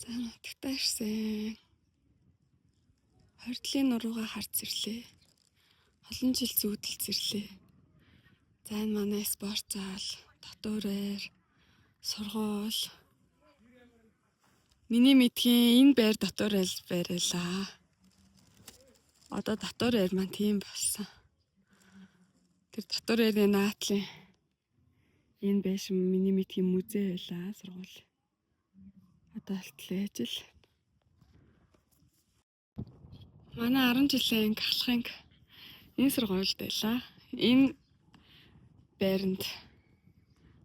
За нутагтаа ирсэн. Хордлын нуруугаа харц ирлээ. Олон жил зүудэлц ирлээ. За энэ манай спорт зал, дотоороор, сургууль. Миний мэдхийн энэ байр дотоороор байралаа. Одоо дотоороор маань тийм болсон. Тэр дотоороор наатлын энэ байшин миний мэдхийн музей байлаа, сургууль. Одоо алтлаа ажил. Манай 10 жилийн ахлахын энэ сургуульд байлаа. Энэ байранд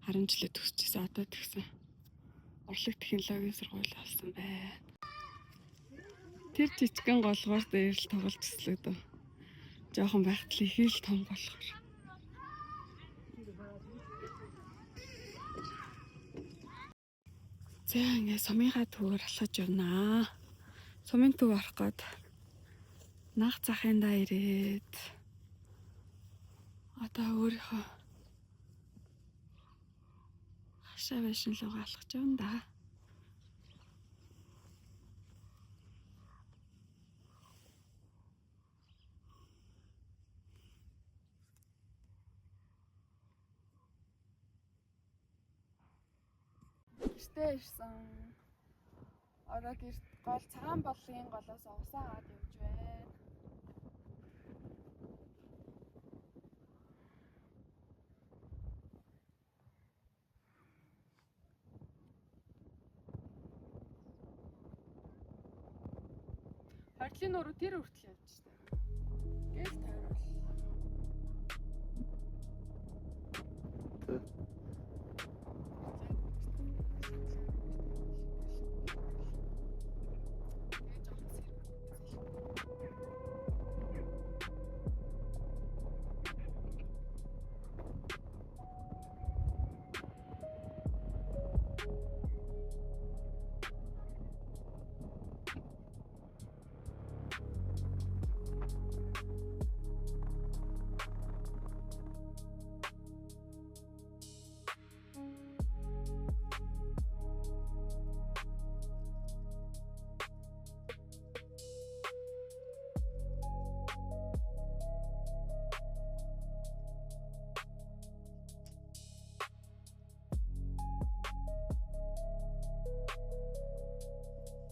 10 жилээ төгсчихсэн. Одоо тэгсэн урлаг технологийн сургууль болсон байна. Тэр жижигхэн голгоор дээр л тоглож өслөөдөө. Жохон байхад их л том болохоор. За ингээ сумынхаа төвөөр алхаж явнаа. Сумын төв орох гээд нах захындаа ирээд одоо өөрийнхөө хашаа байшин руугаа алхаж явна да. Гэртээ ирсэн. Одоо гэрт гол цагаан боллын голоос усаа аваад явж байна. Хордлын нуруу тэр хүртэл явж штэ. Гээл тойрол.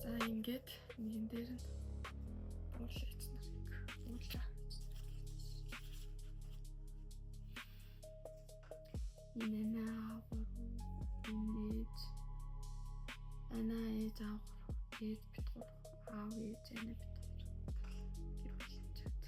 За ингээд нэгэн дээр нь буурлаач нарыг уулаа. Энэ наавар инээж анаа заах ээж битгур аав ээж анаа битгур гэр бүлчээд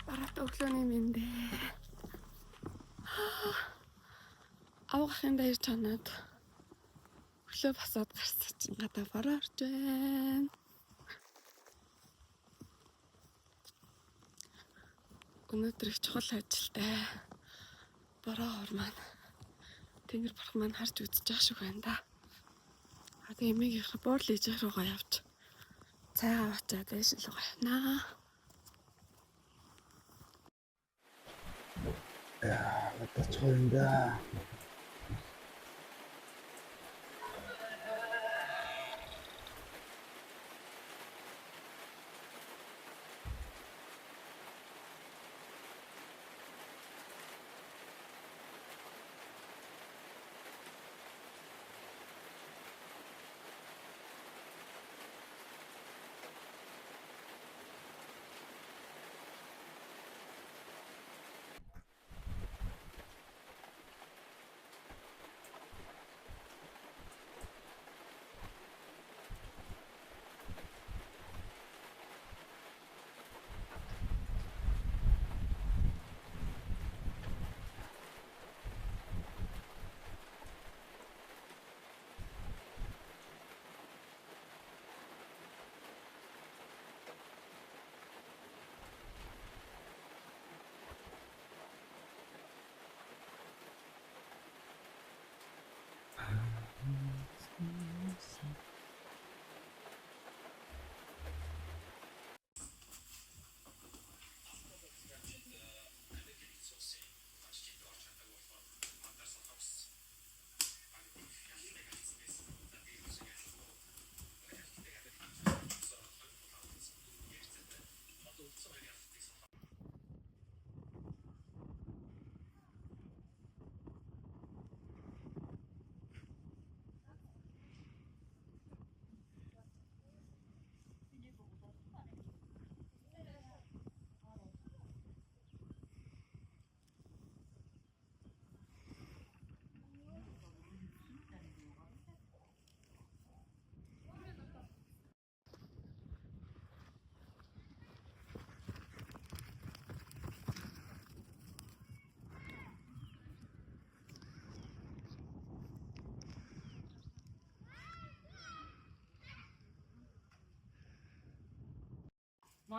барат өглөөний мэндэ. Авахын дээр чанаад өглөө босоод гарсан чинь гадаа бороо орж байна. Өнөөдөр их чухал ажилтай. Бороо хор маань Тэнгэр бурхан маань харж үзэж байгаа шиг байна да. Одоо эмээгийнх буурлын ижих руугаа явж цайгаа авчаад байшин руугаа явнаа. Одоо чухал юм да.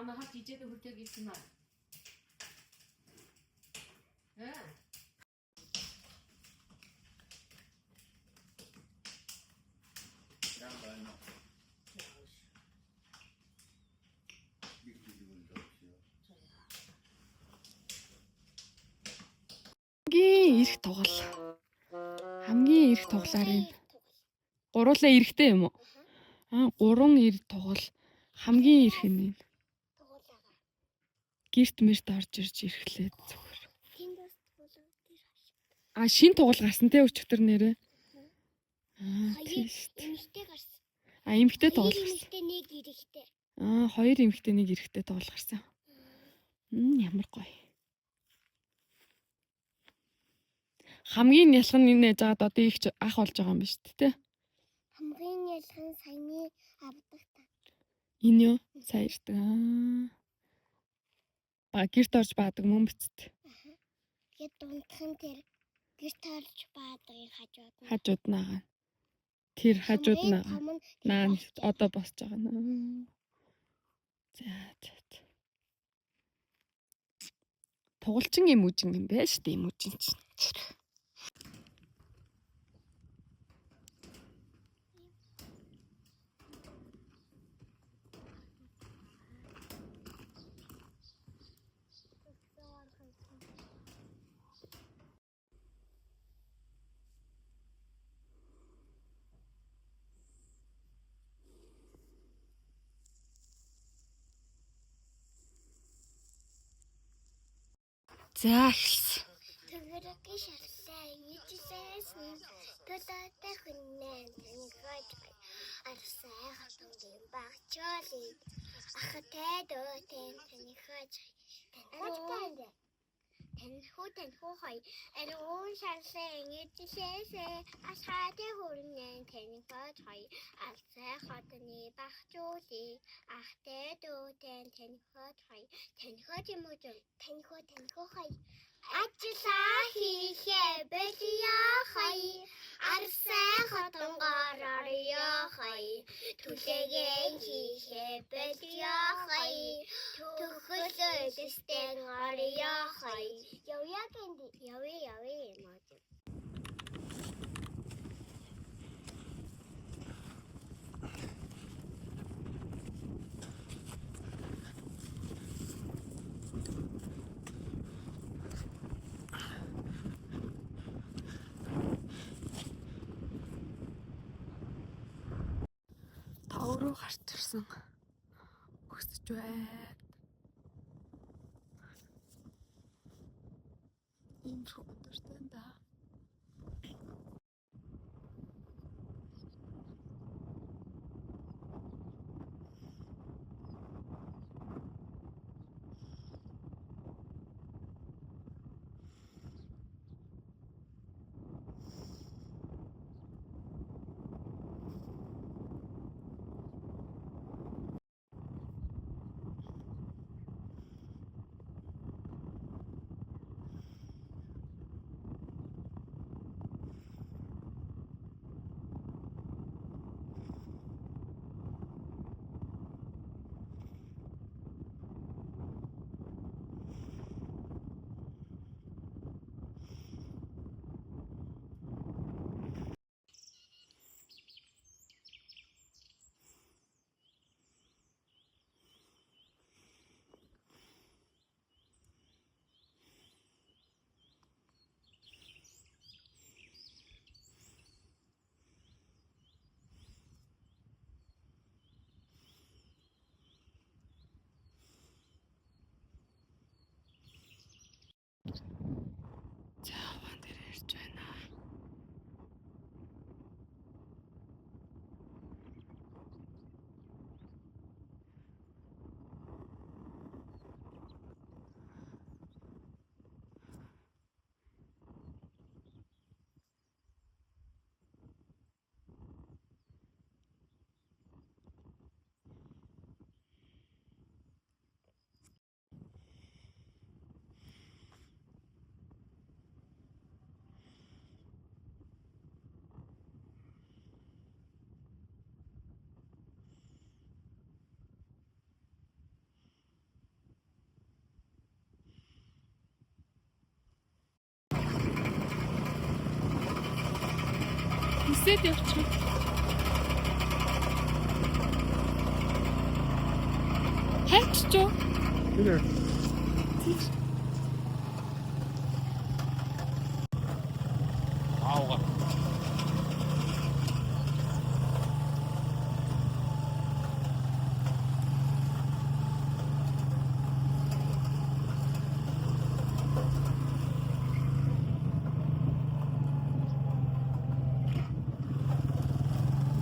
манай хат ижээд хүрдэг гэсэн маа. Хамгийн эрх тоглол. Хамгийн эрх тоглолаар энэ. Гуруулаа эрэхтэй юм уу? Гурван эрх тоглол. Хамгийн эрх нь энэ. Гэрт мэрт орж ирж ирэхлээд зүгээр. Шин тоглол гарсан те өчтөр нэрээ. Эмэгтэй гарсан. Эмэгтэй тоглол гарсан. Эмэгтэй нэг эрэхтэй. Хоёр эмэгтэй нэг эрэхтэй тоглол гарсан. Ямар гоё. Хамгийн ялхан энэ яжгаад одоо их ах болж байгаа юм ба шүү дээ, тэ? Хамгийн ялхан саяны авдаг та. Энэ юу? Сайн ирдэг. Гэрт орж баадаг мөн бицтэй. Тэгээд дундхан тэр гэрт орж баадгийн хажууд. Хажууд наагаа. Тэр хажууд наа одоо босч байгаа наа. За. Тугалчин юм үжин юм байна шүү дээ, юм үжин чинь. За эхэлсэн. Төгөрөгийн шарсаа нийтлээс төдөөтэй хүннээ тэнгэж арсаа хатангийн багчаалыг ахтай дөөтэн тэнхэж тэнхэж тэнхүү хай элүүн шарсаа нийтлээс асхаатай хүннээ тэнхэж хай арсаа хатаны багчаалыг ахтай дөөтэн тэнхэж хай тэнхэж юм уу тэнхүү хай Ажлаа хийхээ бэлээ хай арсаа хотонгоор орё хай түлэгээ хийхээ бэлээ хай төгөлөө дэстэн орё хай явъя гэнди явъя юм аа Руу гарч ирсэн. Өсөж байна. Ийм шуудтай да. Нисээд явчих. Хайч юу? Тэр ааугаар.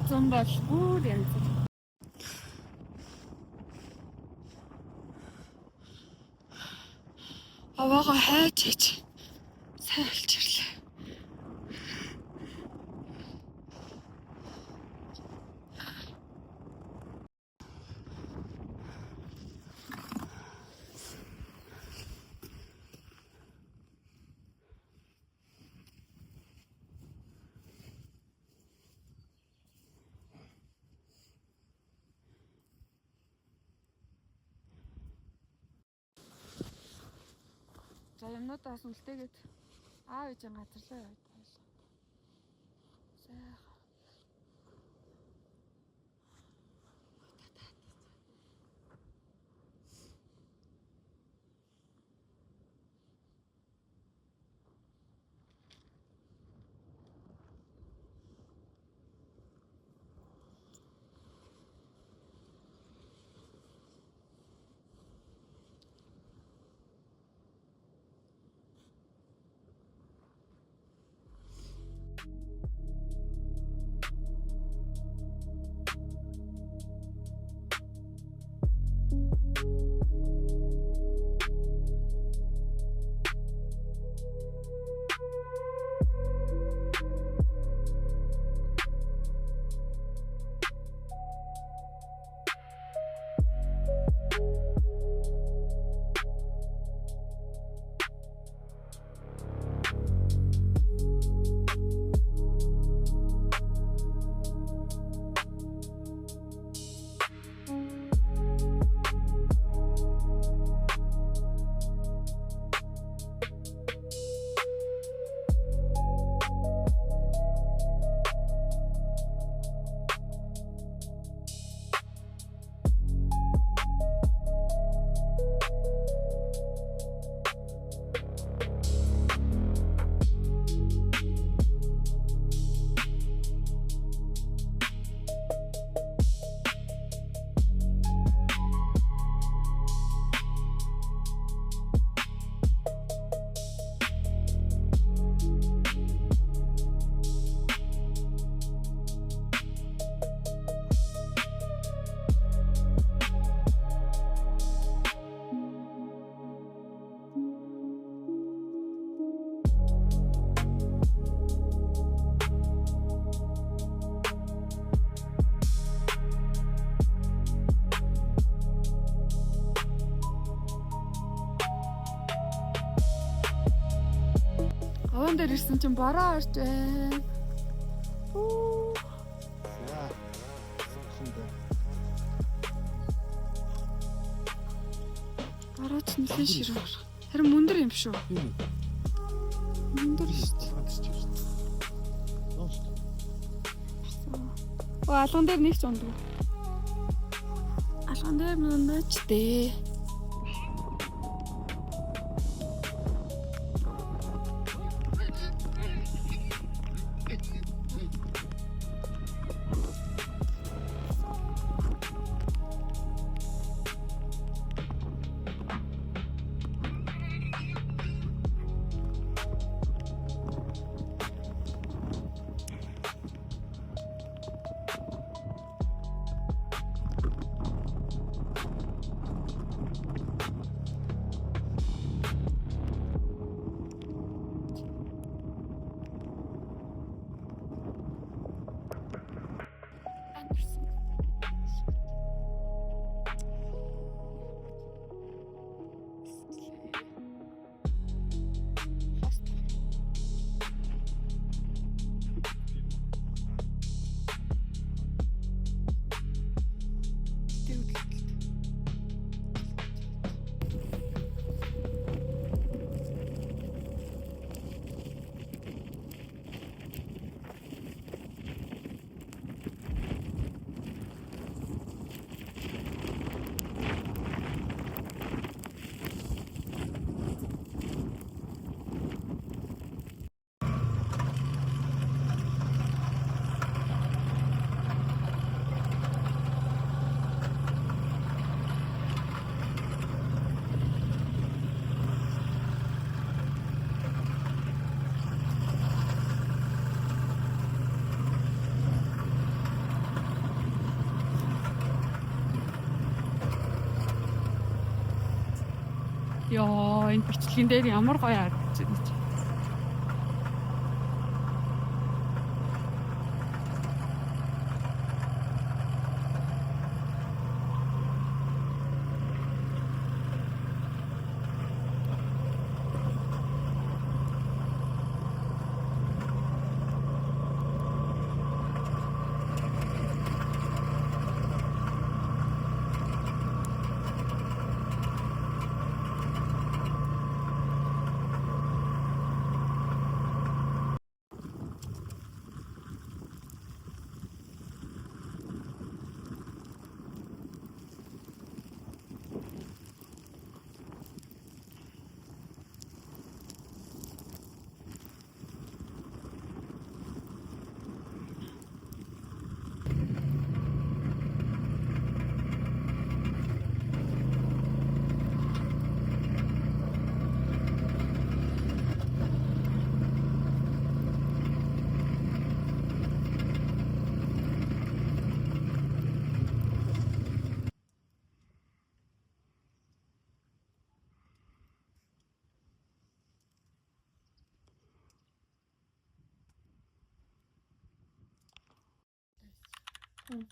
Зам бол бүр янз. Аваага хайж хийж сайн олж ирлээ. За юмнуудаас үлдээгээд аав ээжийн газарлаа яваад байлаа. Сайхан. Овон дээр ирсэн чинь бороо орж байна. Оо. Яа. Шиндэ. Бороо ч нэлээд ширүүр. Харин мөндөр юм шүү. Мөндөр шүү дээ. Оо, алган дээр нэг ч ундгүй. Алган дээр мөндөж дээ. Йоо, энэ бичлэгэн дээр ямар гоё харагдаж байна чи.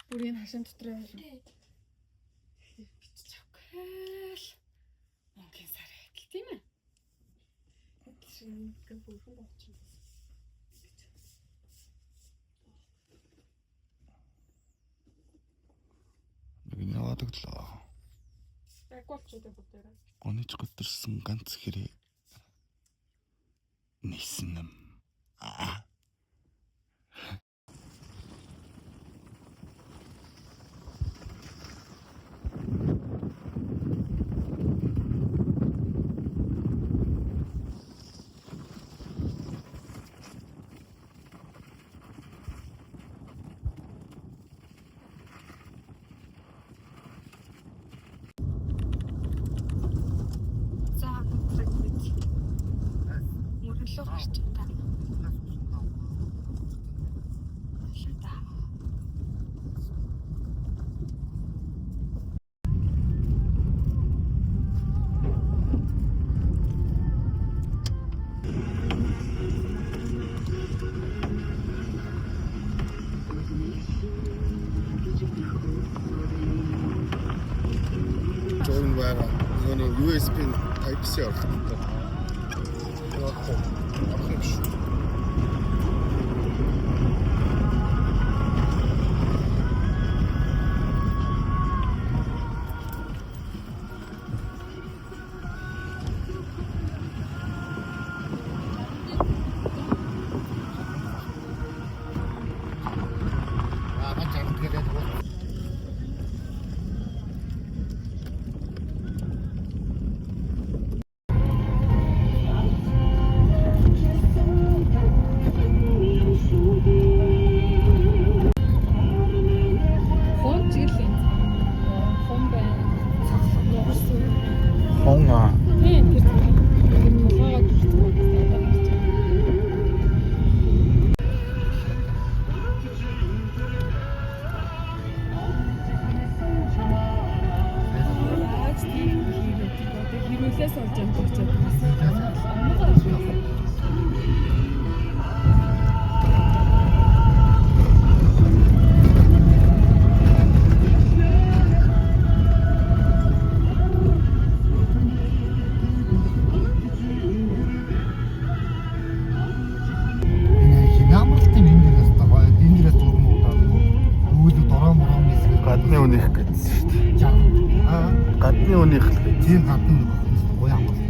Бүрийн хашин дотор бичиж авах. Монгийн сар хэдэл тийм ээ. Хэдэл шиг бүрхэн болчихно. Нэг яваад өглөө. Яг болчиход бүгдээрээ. Гониж готэрсэн ганц хэрэг. Ниснэм. Мөрлөө гарч байна. Жон байгаа. Нөгөө USB Type-C оролцдог. Авах биш. Хилээс олж амжиж гадны үнийх гэсэн шүү дээ. Гадны үнийх л тийм гадны гоё амгалт.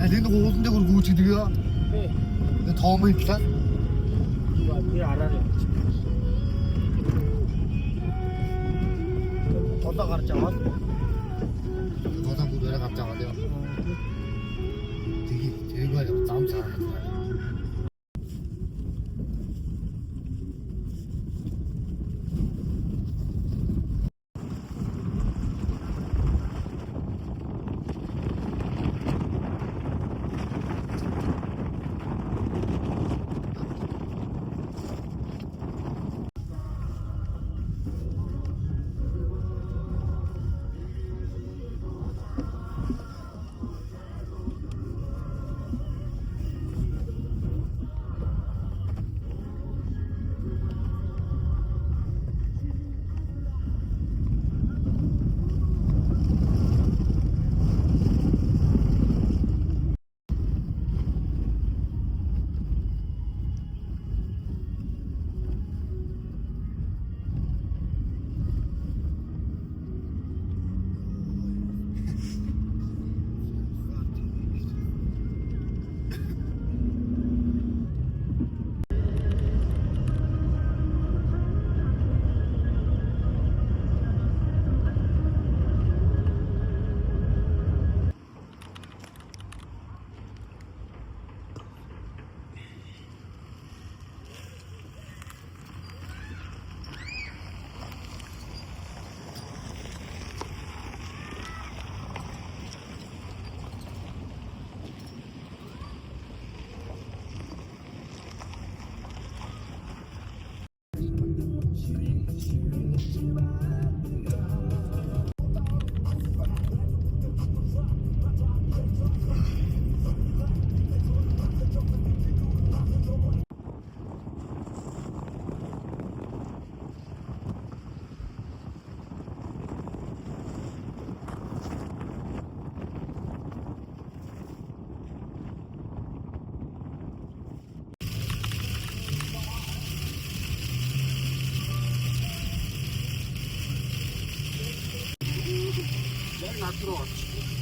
Алин уулан дээр гүйж гэдэгөө. Тэгээ тоомын талаа. Би араар юм. Толоо гарч аваад Толоо бүрээр гарч аваад яа. Тэгээ зам цаа. над руу орчих.